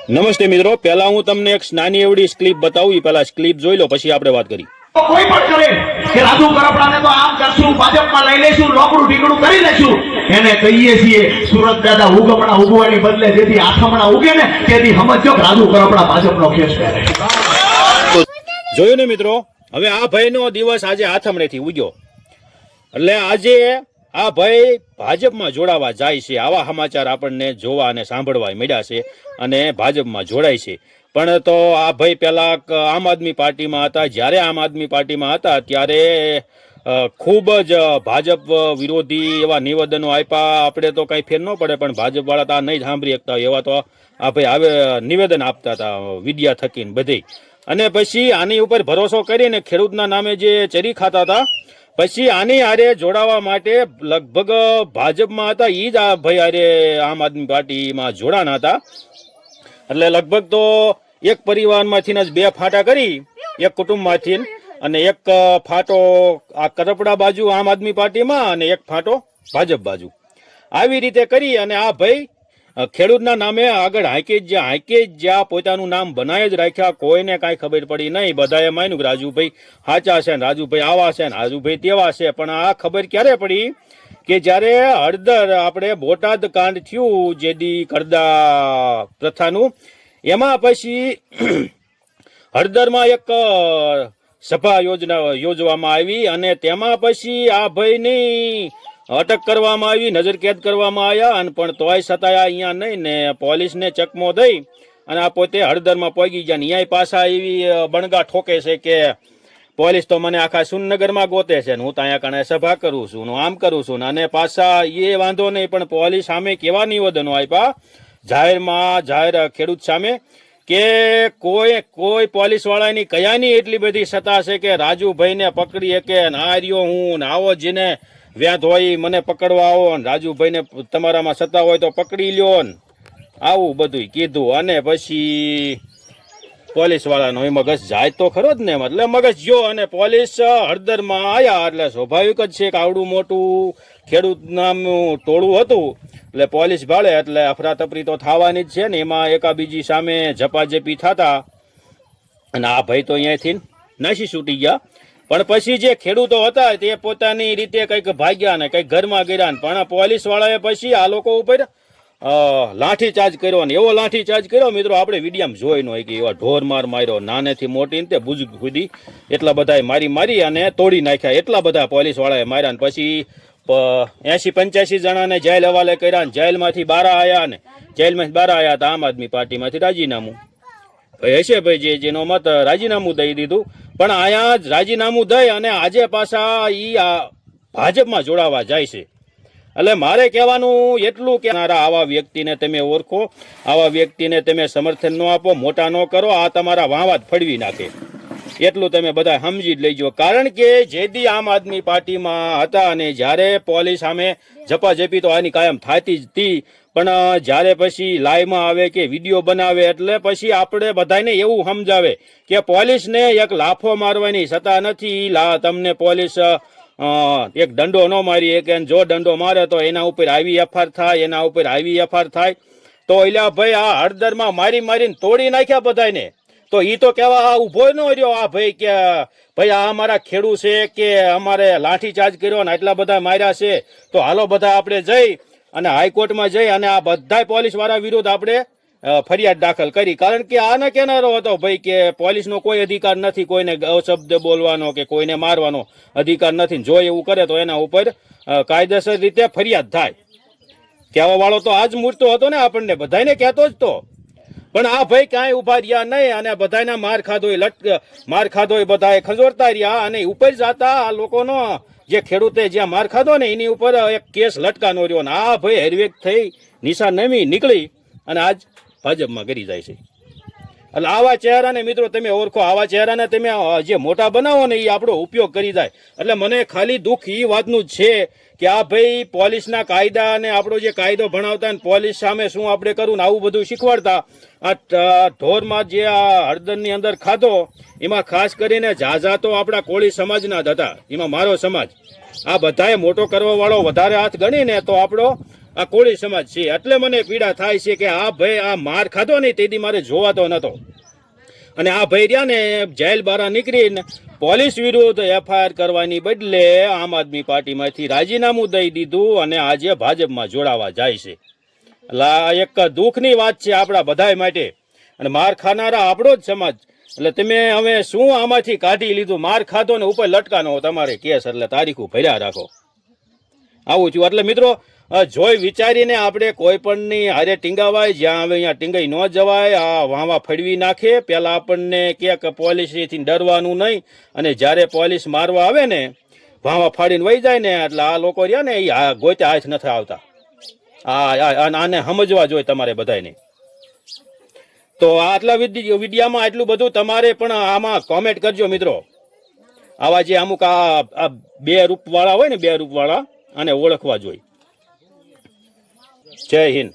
નમસ્તે મિત્રો, પહેલા હું તમને એક નાની એવડી ક્લિપ બતાવું. પહેલા ક્લિપ જોઈ લો, પછી આપણે વાત કરી. કોઈ પણ કરે કે રાજુ કરપડાને તો આમ કરશું, ભાજપમાં લઈ લેશું, લોકડું ઢીકડું કરી લેશું. એને કહીએ છીએ સુરત દાદા ઉગમણા ઉગવાની બદલે જેથી આથમણા ઉગે ને તેથી સમજો કે રાજુ કરપડા ભાજપનો કેસ કરે. જોયું ને મિત્રો, હવે આ ભાઈનો દિવસ આજે આથમણેથી ઉગ્યો. એટલે આજે આ ભાઈ ભાજપમાં જોડાવા જાય છે. આવા સમાચાર આપણને જોવા અને સાંભળવા મળ્યા છે અને ભાજપમાં જોડાય છે. પણ તો આ ભાઈ પહેલા આમ આદમી પાર્ટીમાં હતા. જ્યારે આમ આદમી પાર્ટીમાં હતા ત્યારે ખૂબ જ ભાજપ વિરોધી એવા નિવેદનો આપ્યા. આપણે તો કંઈ ફેર ન પડે, પણ ભાજપ વાળા તો આ નહીં સાંભળી શકતા એવા તો આ ભાઈ આવે નિવેદન આપતા હતા વિદ્યા થકીને બધી. અને પછી આની ઉપર ભરોસો કરીને ખેડૂતના નામે જે ચરી ખાતા હતા, પછી આની હારે જોડાવા માટે લગભગ ભાજપમાં હતા એ જ આ ભાઈ હારે આમ આદમી પાર્ટીમાં જોડાના હતા. એટલે લગભગ તો એક પરિવારમાંથી જ બે ફાટા કરી, એક કુટુંબમાંથી, અને એક ફાટો આ કરપડા બાજુ આમ આદમી પાર્ટીમાં અને એક ફાટો ભાજપ બાજુ. આવી રીતે કરી અને આ ભાઈ ખેડૂતના નામે આગળ હાંકે જ્યાં પોતાનું નામ બનાવી જ રાખ્યા. કોઈને કાંઈ ખબર પડી નહીં. બધાએ માન્યું કે રાજુભાઈ સાચા છે ને રાજુભાઈ આવા છે ને રાજુભાઈ તેવા છે. પણ આ ખબર ક્યારે પડી કે જ્યારે હળદર આપણે બોટાદ કાંડ થયું જેદી કરદા પ્રથાનું, એમાં પછી હળદરમાં એક સભા યોજવામાં આવી અને તેમાં પછી આ ભાઈની અટક કરવામાં આવી, નજરકેદ કરવામાં આવ્યા. અને પણ તોય છતાંય અહીંયા નહીં ને પોલીસને ચકમો દઈ અને આ પોતે હળદરમાં પહોંચી ગયા. અહીંયા પાછા એવી બણગા ઠોકે છે કે પોલીસ તો મને આખા સુનગરમાં ગોતે છે ને હું તો અહીંયા કણે સભા કરું છું, હું આમ કરું છું. અને પાછા એ વાંધો નહીં, પણ પોલીસ સામે કેવા નિવેદનો આપ્યા જાહેર ખેડૂત સામે કે કોઈ પોલીસ વાળાની કયાની એટલી બધી સત્તા છે કે રાજુભાઈને પકડી શકે ને આ રહ્યો હું ને આવો જેને વ્યાધ હોય મને પકડવા આવો ને રાજુભાઈને તમારામાં સત્તા હોય તો પકડી લ્યો ને આવું બધું કીધું. અને પછી પોલીસ વાળાનો એ મગજ જાય તો ખરો જ ને, એટલે મગજ જો અને પોલીસ હળદરમાં આવ્યા. એટલે સ્વાભાવિક જ છે કે આવડું મોટું ખેડૂત નામનું ટોળું હતું એટલે પોલીસ ભાળે એટલે અફરાતફરી તો થવાની જ છે ને. એમાં એકાબીજી સામે ઝપાઝપી થતા અને આ ભાઈ તો અહીંયાથી નાસી છૂટી ગયા. પણ પછી જે ખેડૂતો હતા તે પોતાની રીતે કંઈક ભાગ્યા ને કંઈક ઘરમાં ગયા. પણ પોલીસ વાળાએ પછી આ લોકો ઉપર લાઠીચાર્જ કર્યો ને એવો લાઠીચાર્જ કર્યો મિત્રો આપણે વિડીયામાં જોઈ ન હોય કે એવા ઢોર માર્યો નાનેથી મોટી તે બુજુગ સુધી એટલા બધા મારી અને તોડી નાખ્યા. એટલા બધા પોલીસ વાળાએ માર્યા. ને પછી 80-85 જણાને જેલ હવાલે કર્યા. જેલમાંથી બહાર આવ્યા ને જેલમાંથી બહાર આવ્યા હતા આમ આદમી પાર્ટીમાંથી રાજીનામું ભાઈ હશે ભાઈ જેનો મત રાજીનામું દઈ દીધું. પણ અહીંયા જ રાજીનામું દઈ અને આજે પાછા ભાજપમાં જોડાવા જાય છે. એટલે મારે કહેવાનું એટલું કે આવા વ્યક્તિને તમે ઓળખો, આવા વ્યક્તિને તમે સમર્થન ન આપો, મોટા ન કરો, આ તમારા વાવા જ ફળવી નાખે. એટલું તમે બધા સમજી જ લેજો. કારણ કે જેદી આમ આદમી પાર્ટીમાં હતા અને જ્યારે પોલીસ સામે ઝપાઝપી તો આની કાયમ થતી જ હતી, પણ જ્યારે પછી લાઈવમાં આવે કે વિડીયો બનાવે એટલે પછી આપણે બધાને એવું સમજાવે કે પોલીસને એક લાફો મારવાની સત્તા નથી. તમને પોલીસ એક દંડો ન મારી કે જો દંડો મારે તો એના ઉપર આવી એફઆર થાય, એના ઉપર આવી એફઆર થાય. તો એલા ભાઈ આ હળદરમાં મારીને તોડી નાખ્યા બધાને. તો એ તો કેવા ઉભો ન રહ્યો આ ભાઈ કે ભાઈ આ અમારા ખેડૂત છે કે અમારે લાઠીચાર્જ કર્યો ને એટલા બધા માર્યા છે તો હાલો બધા આપણે જઈ અને હાઈકોર્ટમાં જઈ અને આ બધા પોલીસ વાળા વિરુદ્ધ આપણે ફરિયાદ દાખલ કરી. કારણ કે આને કેનારો હતો ભાઈ કે પોલીસનો કોઈ અધિકાર નથી કોઈને અશબ્દ બોલવાનો કે કોઈને મારવાનો અધિકાર નથી. જો એવું કરે તો એના ઉપર કાયદેસર રીતે ફરિયાદ થાય. કહેવા વાળો તો આજ મૂર્તો હતો ને, આપણને બધાને કહેતો જ તો. પણ આ ભાઈ કાંઈ ઉભા રહ્યા નહીં અને બધાને માર ખાધો બધાએ ખંજોરતા રહ્યા અને ઉપર જતા આ લોકોનો જે ખેડૂતે જ્યાં માર ખાધો ને એની ઉપર એક કેસ લટકાનો રહ્યો. ને આ ભાઈ હરવેક થઈ નિશાન નમી નીકળી અને આજ ભાજપમાં કરી જાય છે. એટલે આવા ચહેરાને મિત્રો તમે ઓળખો, આવા ચહેરાને તમે જે મોટા બનાવો ને એ આપણો ઉપયોગ કરી જાય. એટલે મને ખાલી દુઃખ એ વાતનું જ છે કે આ ભાઈ પોલીસના કાયદા અને આપણો જે કાયદો ભણાવતા ને પોલીસ સામે શું આપણે કરવું ને આવું બધું શીખવાડતા. આ ઢોરમાં જે આ હળદરની અંદર ખાધો એમાં ખાસ કરીને ઝાઝા તો આપણા કોળી સમાજના જ હતા. એમાં મારો સમાજ આ બધાએ મોટો કરવા વાળો વધારે હાથ ગણીને તો આપણો આ કોળી સમાજ છે. એટલે મને પીડા થાય છે કે આ ભાઈ આ માર ખાધો નહીં તેથી મારે જોવાતો નતો. અને આ ભાઈ રહ્યા ને જેલ બહાર નીકળીને પોલીસ વિરુદ્ધ એફઆઈઆર કરવાની બદલે આમ આદમી પાર્ટીમાંથી રાજીનામું દઈ દીધું અને આજે ભાજપમાં જોડાવા જાય છે. એટલે આ એક દુઃખની વાત છે આપણા બધાય માટે. અને માર ખાનારા આપણો જ સમાજ. એટલે તમે હવે શું આમાંથી કાઢી લીધું? માર ખાધો ને ઉપર લટકાનો તમારે કેસ, એટલે તારીખું ભર્યા રાખો. આવું થયું. એટલે મિત્રો જોઈ વિચારીને આપણે કોઈ પણની હારે ટીંગાવાય, જ્યાં હવે અહીંયા ટીંગાઈ ન જવાય. આ વાવા ફળવી નાખે. પહેલાં આપણને કે પોલીસથી ડરવાનું નહીં, અને જ્યારે પોલીસ મારવા આવે ને વાવા ફાડીને વહી જાય ને, એટલે આ લોકો રહ્યા ને એ ગોતે હાથ નથી આવતા. આને સમજવા જોઈએ તમારે બધાને. તો આટલા વિડીયામાં આટલું બધું તમારે પણ આમાં કોમેન્ટ કરજો મિત્રો. આવા જે અમુક આ બે રૂપવાળા હોય ને, બે રૂપવાળા આને ઓળખવા જોઈએ. જય હિન્દ.